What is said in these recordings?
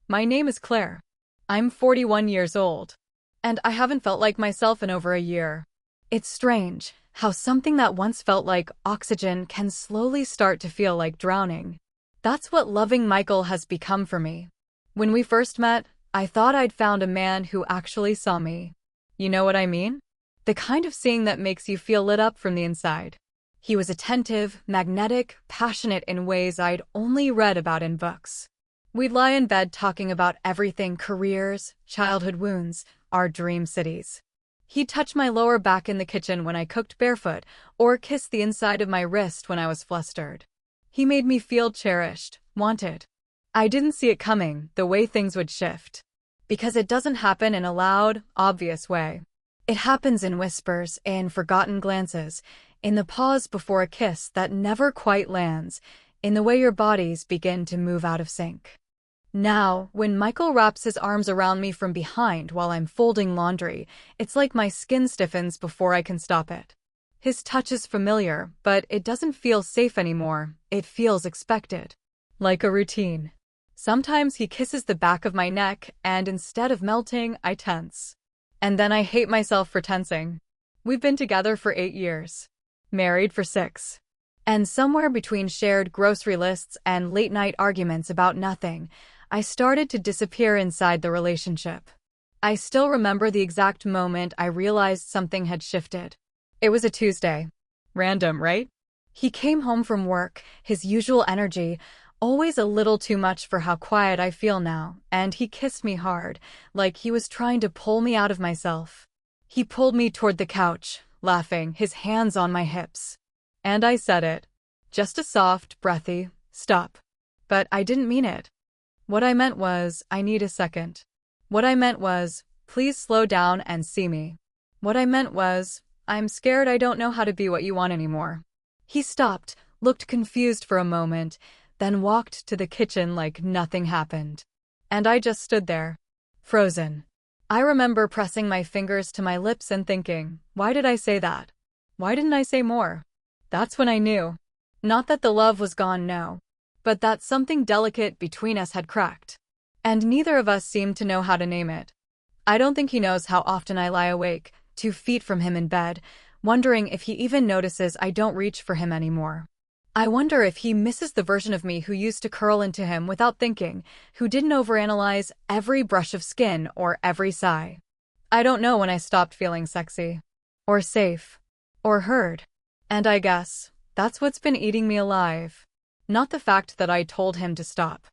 My name is Claire. I'm 41 years old. And I haven't felt like myself in over a year. It's strange how something that once felt like oxygen can slowly start to feel like drowning. That's what loving Michael has become for me. When we first met, I thought I'd found a man who actually saw me. You know what I mean? The kind of seeing that makes you feel lit up from the inside. He was attentive, magnetic, passionate in ways I'd only read about in books. We'd lie in bed talking about everything: careers, childhood wounds, our dream cities. He'd touch my lower back in the kitchen when I cooked barefoot, or kiss the inside of my wrist when I was flustered. He made me feel cherished, wanted. I didn't see it coming, the way things would shift. Because it doesn't happen in a loud, obvious way. It happens in whispers, in forgotten glances, in the pause before a kiss that never quite lands, in the way your bodies begin to move out of sync. Now, when Michael wraps his arms around me from behind while I'm folding laundry, it's like my skin stiffens before I can stop it. His touch is familiar, but it doesn't feel safe anymore. It feels expected. Like a routine. Sometimes he kisses the back of my neck, and instead of melting, I tense. And then I hate myself for tensing. We've been together for 8 years. Married for 6. And somewhere between shared grocery lists and late-night arguments about nothing, I started to disappear inside the relationship. I still remember the exact moment I realized something had shifted. It was a Tuesday. Random, right? He came home from work, his usual energy, always a little too much for how quiet I feel now, and he kissed me hard, like he was trying to pull me out of myself. He pulled me toward the couch, laughing, his hands on my hips. And I said it. Just a soft, breathy, stop. But I didn't mean it. What I meant was, I need a second. What I meant was, please slow down and see me. What I meant was, I'm scared I don't know how to be what you want anymore. He stopped, looked confused for a moment, then walked to the kitchen like nothing happened. And I just stood there, frozen. I remember pressing my fingers to my lips and thinking, why did I say that? Why didn't I say more? That's when I knew. Not that the love was gone, no. But that something delicate between us had cracked. And neither of us seemed to know how to name it. I don't think he knows how often I lie awake, 2 feet from him in bed, wondering if he even notices I don't reach for him anymore. I wonder if he misses the version of me who used to curl into him without thinking, who didn't overanalyze every brush of skin or every sigh. I don't know when I stopped feeling sexy, or safe, or heard. And I guess that's what's been eating me alive. Not the fact that I told him to stop,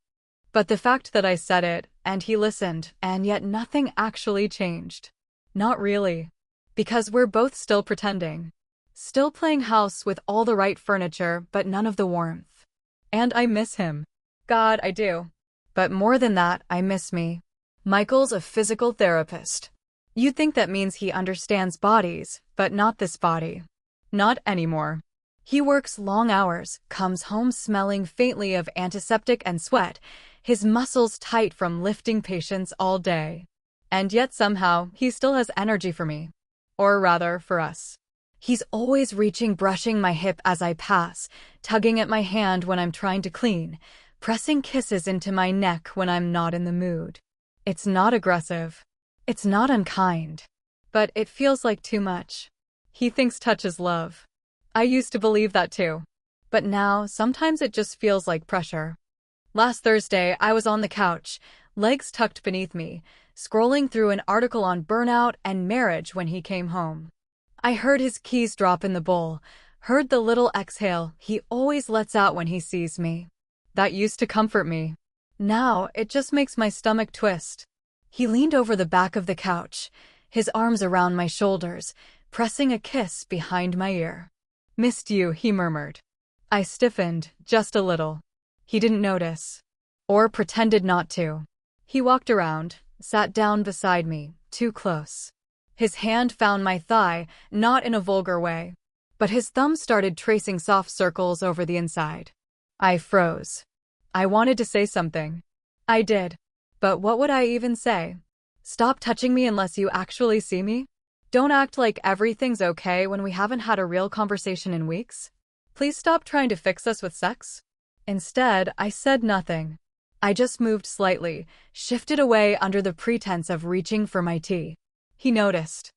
but the fact that I said it, and he listened, and yet nothing actually changed. Not really. Because we're both still pretending. Still playing house with all the right furniture, but none of the warmth. And I miss him. God, I do. But more than that, I miss me. Michael's a physical therapist. You'd think that means he understands bodies, but not this body. Not anymore. He works long hours, comes home smelling faintly of antiseptic and sweat, his muscles tight from lifting patients all day. And yet somehow, he still has energy for me. Or rather, for us. He's always reaching, brushing my hip as I pass, tugging at my hand when I'm trying to clean, pressing kisses into my neck when I'm not in the mood. It's not aggressive. It's not unkind. But it feels like too much. He thinks touch is love. I used to believe that too. But now, sometimes it just feels like pressure. Last Thursday, I was on the couch, legs tucked beneath me, scrolling through an article on burnout and marriage when he came home. I heard his keys drop in the bowl, heard the little exhale he always lets out when he sees me. That used to comfort me. Now, it just makes my stomach twist. He leaned over the back of the couch, his arms around my shoulders, pressing a kiss behind my ear. Missed you, he murmured. I stiffened, just a little. He didn't notice. Or pretended not to. He walked around, sat down beside me, too close. His hand found my thigh, not in a vulgar way. But his thumb started tracing soft circles over the inside. I froze. I wanted to say something. I did. But what would I even say? Stop touching me unless you actually see me? Don't act like everything's okay when we haven't had a real conversation in weeks. Please stop trying to fix us with sex. Instead, I said nothing. I just moved slightly, shifted away under the pretense of reaching for my tea. He noticed.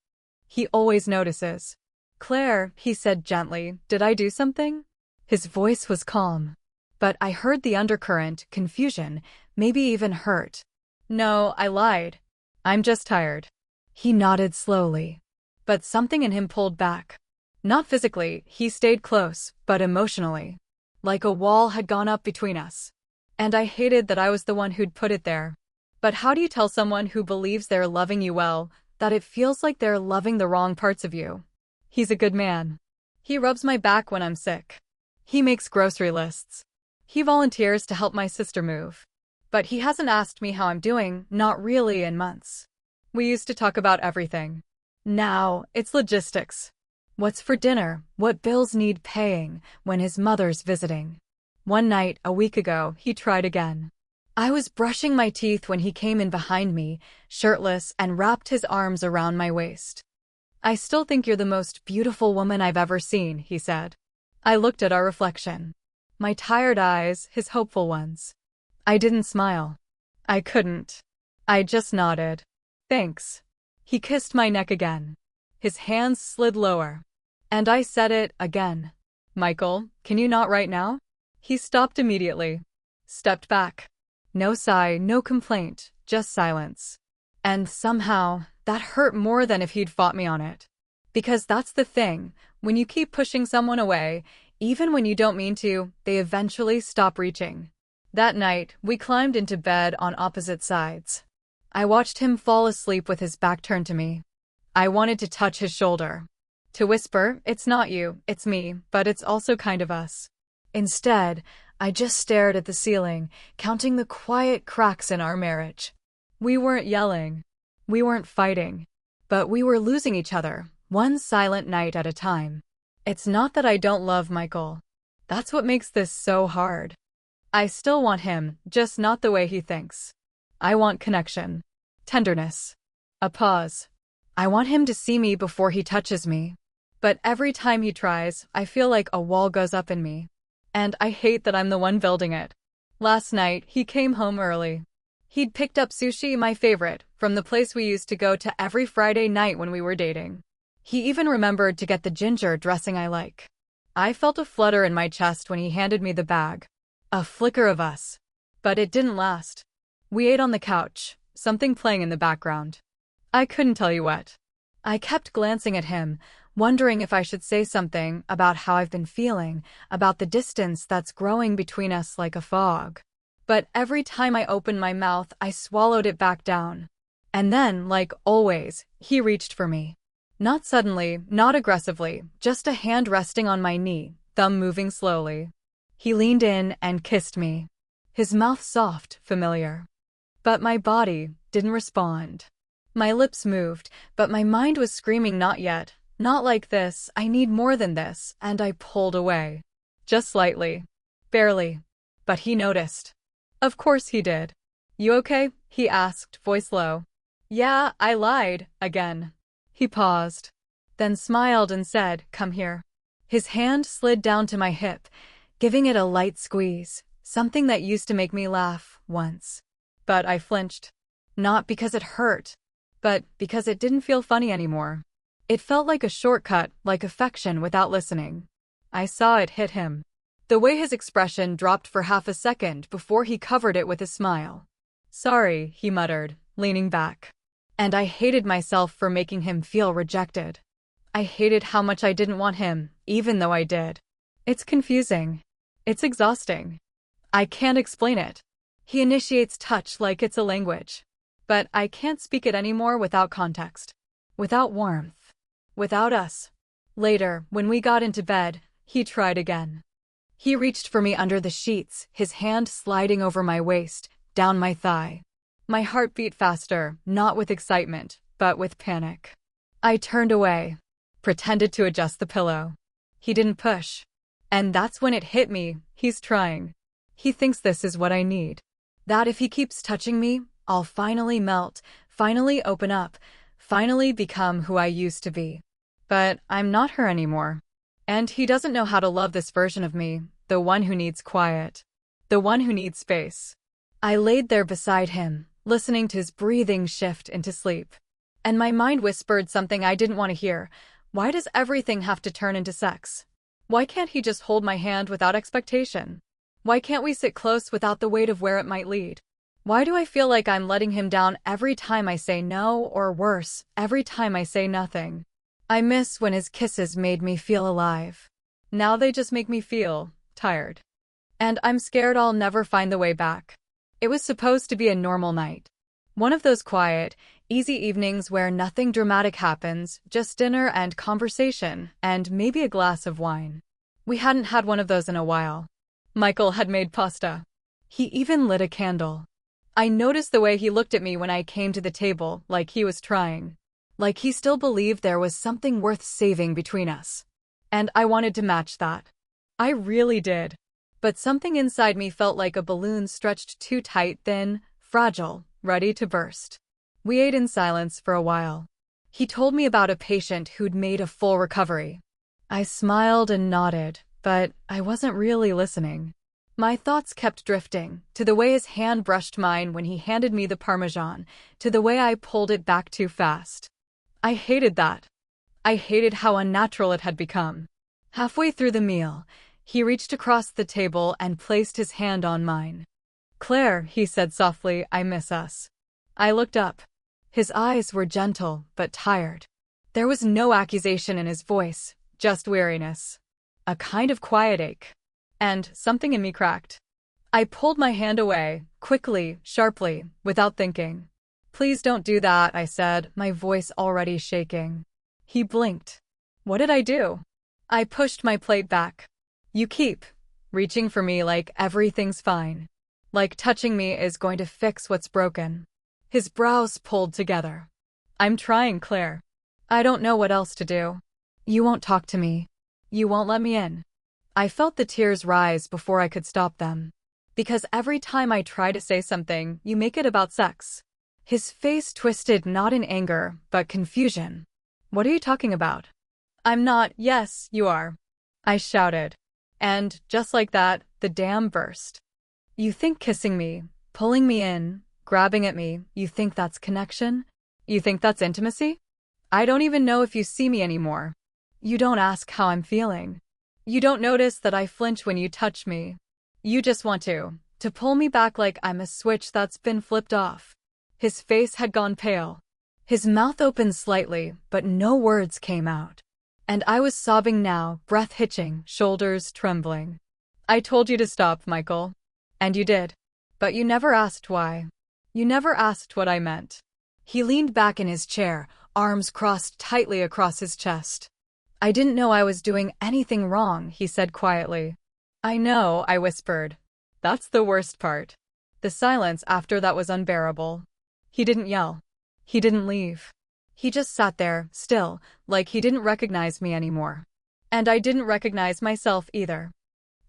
He always notices. "Claire," he said gently, "did I do something?" His voice was calm. But I heard the undercurrent, confusion, maybe even hurt. "No, I lied. I'm just tired." He nodded slowly. But something in him pulled back. Not physically, he stayed close, but emotionally. Like a wall had gone up between us. And I hated that I was the one who'd put it there. But how do you tell someone who believes they're loving you well that it feels like they're loving the wrong parts of you? He's a good man. He rubs my back when I'm sick. He makes grocery lists. He volunteers to help my sister move. But he hasn't asked me how I'm doing, not really, in months. We used to talk about everything. Now, it's logistics. What's for dinner, what bills need paying, when his mother's visiting. One night, a week ago, he tried again. I was brushing my teeth when he came in behind me, shirtless, and wrapped his arms around my waist. "I still think you're the most beautiful woman I've ever seen," he said. I looked at our reflection. My tired eyes, his hopeful ones. I didn't smile. I couldn't. I just nodded. "Thanks." He kissed my neck again. His hands slid lower. And I said it again. "Michael, can you not right now?" He stopped immediately. Stepped back. No sigh, no complaint, just silence. And somehow, that hurt more than if he'd fought me on it. Because that's the thing, when you keep pushing someone away, even when you don't mean to, they eventually stop reaching. That night, we climbed into bed on opposite sides. I watched him fall asleep with his back turned to me. I wanted to touch his shoulder. To whisper, "It's not you, it's me, but it's also kind of us." Instead, I just stared at the ceiling, counting the quiet cracks in our marriage. We weren't yelling. We weren't fighting. But we were losing each other, one silent night at a time. It's not that I don't love Michael. That's what makes this so hard. I still want him, just not the way he thinks. I want connection. Tenderness. A pause. I want him to see me before he touches me. But every time he tries, I feel like a wall goes up in me. And I hate that I'm the one building it. Last night, he came home early. He'd picked up sushi, my favorite, from the place we used to go to every Friday night when we were dating. He even remembered to get the ginger dressing I like. I felt a flutter in my chest when he handed me the bag. A flicker of us. But it didn't last. We ate on the couch, something playing in the background. I couldn't tell you what. I kept glancing at him, wondering if I should say something about how I've been feeling, about the distance that's growing between us like a fog. But every time I opened my mouth, I swallowed it back down. And then, like always, he reached for me. Not suddenly, not aggressively, just a hand resting on my knee, thumb moving slowly. He leaned in and kissed me. His mouth soft, familiar. But my body didn't respond. My lips moved, but my mind was screaming, "Not yet. Not like this, I need more than this," and I pulled away. Just slightly. Barely. But he noticed. Of course he did. "You okay?" he asked, voice low. "Yeah, I lied, again." He paused. Then smiled and said, "Come here." His hand slid down to my hip, giving it a light squeeze, something that used to make me laugh once. But I flinched. Not because it hurt, but because it didn't feel funny anymore. It felt like a shortcut, like affection without listening. I saw it hit him. The way his expression dropped for half a second before he covered it with a smile. "Sorry," he muttered, leaning back. And I hated myself for making him feel rejected. I hated how much I didn't want him, even though I did. It's confusing. It's exhausting. I can't explain it. He initiates touch like it's a language. But I can't speak it anymore without context. Without warmth. Without us. Later, when we got into bed, he tried again. He reached for me under the sheets, his hand sliding over my waist, down my thigh. My heart beat faster, not with excitement, but with panic. I turned away. Pretended to adjust the pillow. He didn't push. And that's when it hit me, he's trying. He thinks this is what I need. That if he keeps touching me, I'll finally melt, finally open up, finally become who I used to be. But I'm not her anymore. And he doesn't know how to love this version of me, the one who needs quiet. The one who needs space. I laid there beside him, listening to his breathing shift into sleep. And my mind whispered something I didn't want to hear. Why does everything have to turn into sex? Why can't he just hold my hand without expectation? Why can't we sit close without the weight of where it might lead? Why do I feel like I'm letting him down every time I say no, or worse, every time I say nothing? I miss when his kisses made me feel alive. Now they just make me feel tired. And I'm scared I'll never find the way back. It was supposed to be a normal night. One of those quiet, easy evenings where nothing dramatic happens, just dinner and conversation, and maybe a glass of wine. We hadn't had one of those in a while. Michael had made pasta. He even lit a candle. I noticed the way he looked at me when I came to the table, like he was trying. Like he still believed there was something worth saving between us. And I wanted to match that. I really did. But something inside me felt like a balloon stretched too tight, thin, fragile, ready to burst. We ate in silence for a while. He told me about a patient who'd made a full recovery. I smiled and nodded, but I wasn't really listening. My thoughts kept drifting, to the way his hand brushed mine when he handed me the Parmesan, to the way I pulled it back too fast. I hated that. I hated how unnatural it had become. Halfway through the meal, he reached across the table and placed his hand on mine. "Claire," he said softly, "I miss us." I looked up. His eyes were gentle, but tired. There was no accusation in his voice, just weariness. A kind of quiet ache. And something in me cracked. I pulled my hand away, quickly, sharply, without thinking. "Please don't do that," I said, my voice already shaking. He blinked. What did I do? I pushed my plate back. "You keep reaching for me like everything's fine. Like touching me is going to fix what's broken." His brows pulled together. "I'm trying, Claire. I don't know what else to do. You won't talk to me. You won't let me in." I felt the tears rise before I could stop them. Because every time I try to say something, you make it about sex. His face twisted, not in anger, but confusion. "What are you talking about?" "I'm not." "Yes, you are," I shouted. And, just like that, the dam burst. "You think kissing me, pulling me in, grabbing at me, you think that's connection? You think that's intimacy? I don't even know if you see me anymore. You don't ask how I'm feeling. You don't notice that I flinch when you touch me. You just want to pull me back like I'm a switch that's been flipped off." His face had gone pale. His mouth opened slightly, but no words came out. And I was sobbing now, breath hitching, shoulders trembling. "I told you to stop, Michael. And you did. But you never asked why. You never asked what I meant." He leaned back in his chair, arms crossed tightly across his chest. "I didn't know I was doing anything wrong," he said quietly. "I know," I whispered. "That's the worst part." The silence after that was unbearable. He didn't yell. He didn't leave. He just sat there, still, like he didn't recognize me anymore. And I didn't recognize myself either.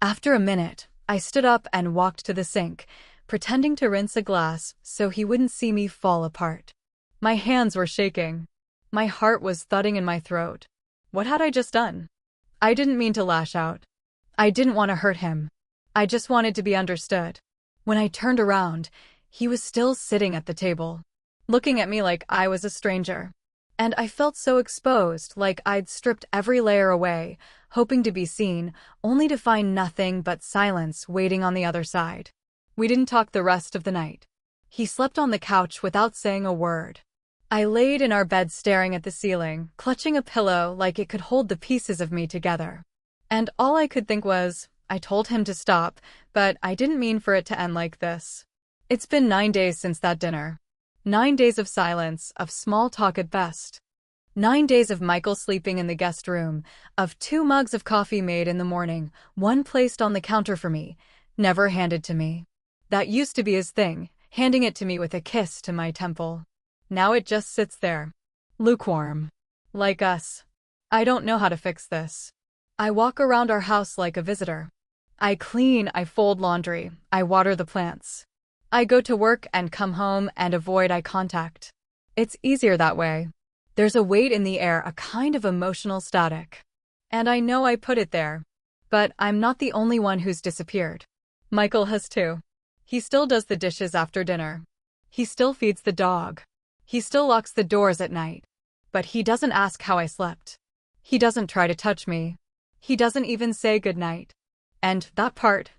After a minute, I stood up and walked to the sink, pretending to rinse a glass so he wouldn't see me fall apart. My hands were shaking. My heart was thudding in my throat. What had I just done? I didn't mean to lash out. I didn't want to hurt him. I just wanted to be understood. When I turned around, he was still sitting at the table, looking at me like I was a stranger. And I felt so exposed, like I'd stripped every layer away, hoping to be seen, only to find nothing but silence waiting on the other side. We didn't talk the rest of the night. He slept on the couch without saying a word. I laid in our bed staring at the ceiling, clutching a pillow like it could hold the pieces of me together. And all I could think was, I told him to stop, but I didn't mean for it to end like this. It's been 9 days since that dinner. 9 days of silence, of small talk at best. 9 days of Michael sleeping in the guest room, of 2 mugs of coffee made in the morning, one placed on the counter for me, never handed to me. That used to be his thing, handing it to me with a kiss to my temple. Now it just sits there. Lukewarm. Like us. I don't know how to fix this. I walk around our house like a visitor. I clean, I fold laundry, I water the plants. I go to work and come home and avoid eye contact. It's easier that way. There's a weight in the air, a kind of emotional static. And I know I put it there. But I'm not the only one who's disappeared. Michael has too. He still does the dishes after dinner. He still feeds the dog. He still locks the doors at night. But he doesn't ask how I slept. He doesn't try to touch me. He doesn't even say goodnight. And that part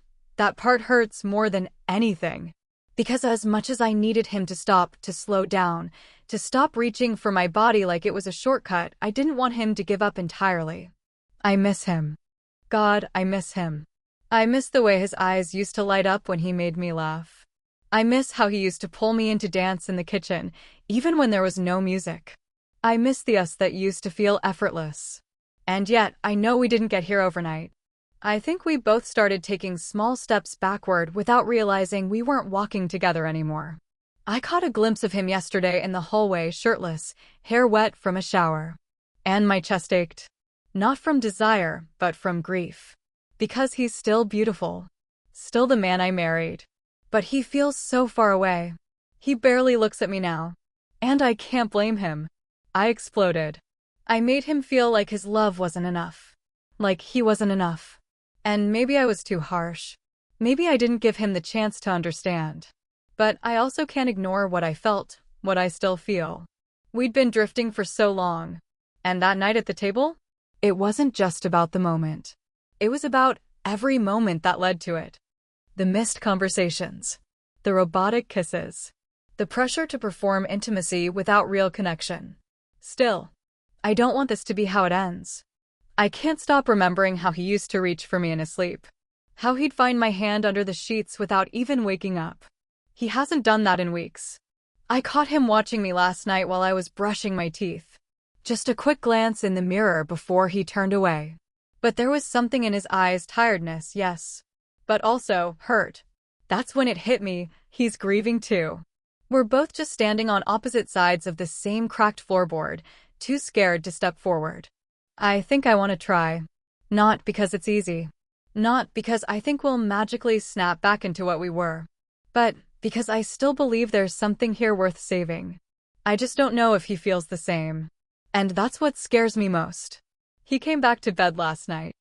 hurts more than anything. Because as much as I needed him to stop, to slow down, to stop reaching for my body like it was a shortcut, I didn't want him to give up entirely. I miss him. God, I miss him. I miss the way his eyes used to light up when he made me laugh. I miss how he used to pull me in to dance in the kitchen, even when there was no music. I miss the us that used to feel effortless. And yet, I know we didn't get here overnight. I think we both started taking small steps backward without realizing we weren't walking together anymore. I caught a glimpse of him yesterday in the hallway, shirtless, hair wet from a shower. And my chest ached. Not from desire, but from grief. Because he's still beautiful. Still the man I married. But he feels so far away. He barely looks at me now. And I can't blame him. I exploded. I made him feel like his love wasn't enough. Like he wasn't enough. And maybe I was too harsh. Maybe I didn't give him the chance to understand. But I also can't ignore what I felt, what I still feel. We'd been drifting for so long. And that night at the table? It wasn't just about the moment. It was about every moment that led to it. The missed conversations. The robotic kisses. The pressure to perform intimacy without real connection. Still, I don't want this to be how it ends. I can't stop remembering how he used to reach for me in his sleep. How he'd find my hand under the sheets without even waking up. He hasn't done that in weeks. I caught him watching me last night while I was brushing my teeth. Just a quick glance in the mirror before he turned away. But there was something in his eyes, tiredness, yes. But also, hurt. That's when it hit me, he's grieving too. We're both just standing on opposite sides of the same cracked floorboard, too scared to step forward. I think I want to try. Not because it's easy. Not because I think we'll magically snap back into what we were. But because I still believe there's something here worth saving. I just don't know if he feels the same. And that's what scares me most. He came back to bed last night.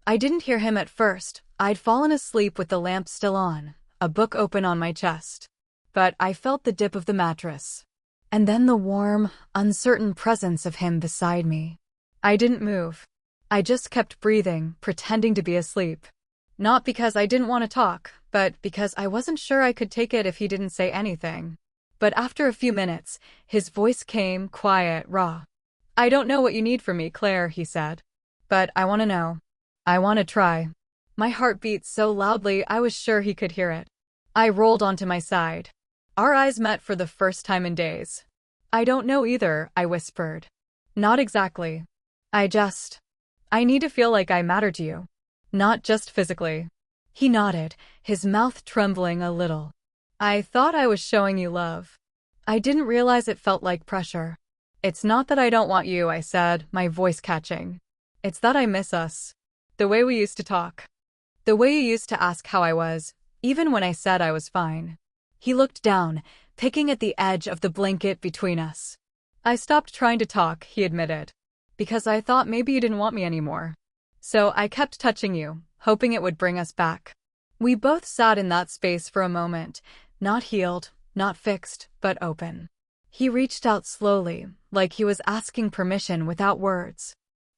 I didn't hear him at first. I'd fallen asleep with the lamp still on, a book open on my chest. But I felt the dip of the mattress. And then the warm, uncertain presence of him beside me. I didn't move. I just kept breathing, pretending to be asleep. Not because I didn't want to talk, but because I wasn't sure I could take it if he didn't say anything. But after a few minutes, his voice came, quiet, raw. I don't know what you need from me, Claire, he said. But I want to know. I want to try. My heart beat so loudly I was sure he could hear it. I rolled onto my side. Our eyes met for the first time in days. I don't know either, I whispered. Not exactly. I need to feel like I matter to you. Not just physically. He nodded, his mouth trembling a little. I thought I was showing you love. I didn't realize it felt like pressure. It's not that I don't want you, I said, my voice catching. It's that I miss us. The way we used to talk. The way you used to ask how I was, even when I said I was fine. He looked down, picking at the edge of the blanket between us. I stopped trying to talk, he admitted. Because I thought maybe you didn't want me anymore. So I kept touching you, hoping it would bring us back. We both sat in that space for a moment, not healed, not fixed, but open. He reached out slowly, like he was asking permission without words.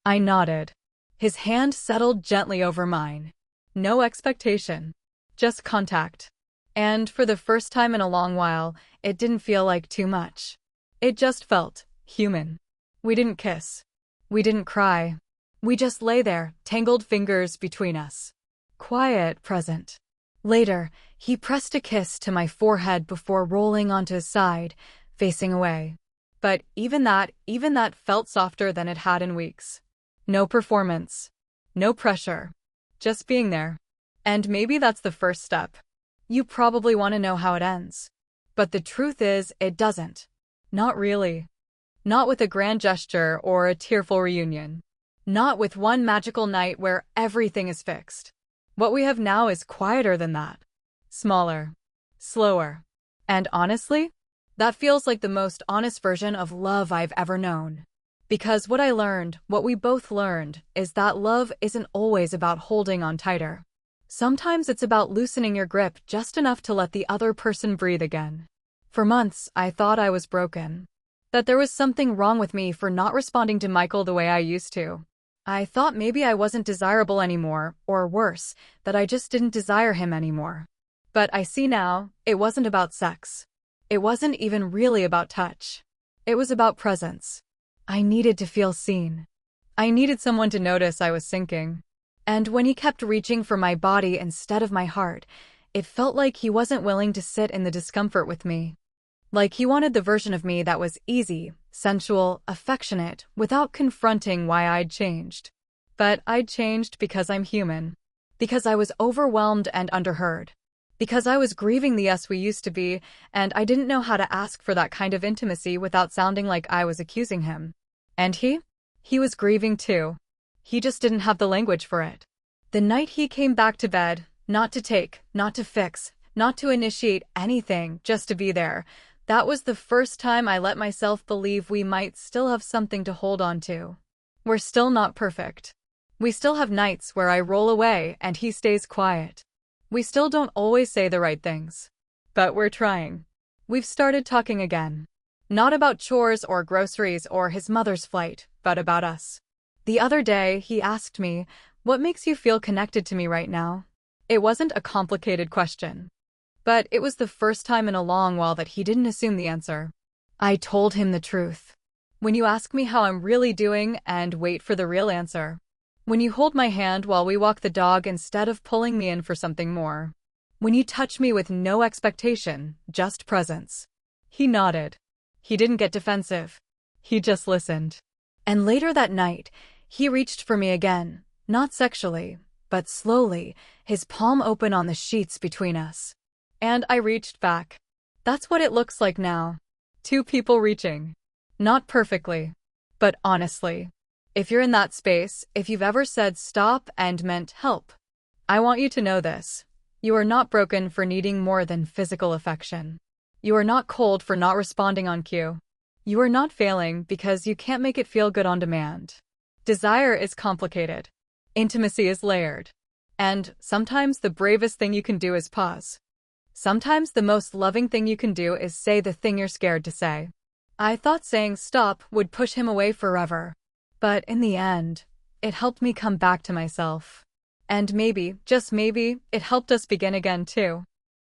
I nodded. His hand settled gently over mine. No expectation. Just contact. And for the first time in a long while, it didn't feel like too much. It just felt human. We didn't kiss. We didn't cry. We just lay there, tangled fingers between us. Quiet, present. Later, he pressed a kiss to my forehead before rolling onto his side, facing away. But even that felt softer than it had in weeks. No performance. No pressure. Just being there. And maybe that's the first step. You probably want to know how it ends. But the truth is, it doesn't. Not really. Not with a grand gesture or a tearful reunion. Not with one magical night where everything is fixed. What we have now is quieter than that. Smaller. Slower. And honestly, that feels like the most honest version of love I've ever known. Because what I learned, what we both learned, is that love isn't always about holding on tighter. Sometimes it's about loosening your grip just enough to let the other person breathe again. For months, I thought I was broken. That there was something wrong with me for not responding to Michael the way I used to. I thought maybe I wasn't desirable anymore, or worse, that I just didn't desire him anymore. But I see now, it wasn't about sex. It wasn't even really about touch. It was about presence. I needed to feel seen. I needed someone to notice I was sinking. And when he kept reaching for my body instead of my heart, it felt like he wasn't willing to sit in the discomfort with me. Like he wanted the version of me that was easy, sensual, affectionate, without confronting why I'd changed. But I'd changed because I'm human. Because I was overwhelmed and underheard. Because I was grieving the us we used to be, and I didn't know how to ask for that kind of intimacy without sounding like I was accusing him. And he was grieving too. He just didn't have the language for it. The night he came back to bed, not to take, not to fix, not to initiate anything, just to be there, that was the first time I let myself believe we might still have something to hold on to. We're still not perfect. We still have nights where I roll away and he stays quiet. We still don't always say the right things. But we're trying. We've started talking again. Not about chores or groceries or his mother's flight, but about us. The other day, he asked me, "What makes you feel connected to me right now?" It wasn't a complicated question. But it was the first time in a long while that he didn't assume the answer. I told him the truth. When you ask me how I'm really doing and wait for the real answer. When you hold my hand while we walk the dog instead of pulling me in for something more. When you touch me with no expectation, just presence. He nodded. He didn't get defensive. He just listened. And later that night, he reached for me again, not sexually, but slowly, his palm open on the sheets between us. And I reached back. That's what it looks like now. Two people reaching. Not perfectly, but honestly. If you're in that space, if you've ever said stop and meant help, I want you to know this. You are not broken for needing more than physical affection. You are not cold for not responding on cue. You are not failing because you can't make it feel good on demand. Desire is complicated. Intimacy is layered. And sometimes the bravest thing you can do is pause. Sometimes the most loving thing you can do is say the thing you're scared to say. I thought saying stop would push him away forever. But in the end, it helped me come back to myself. And maybe, just maybe, it helped us begin again too.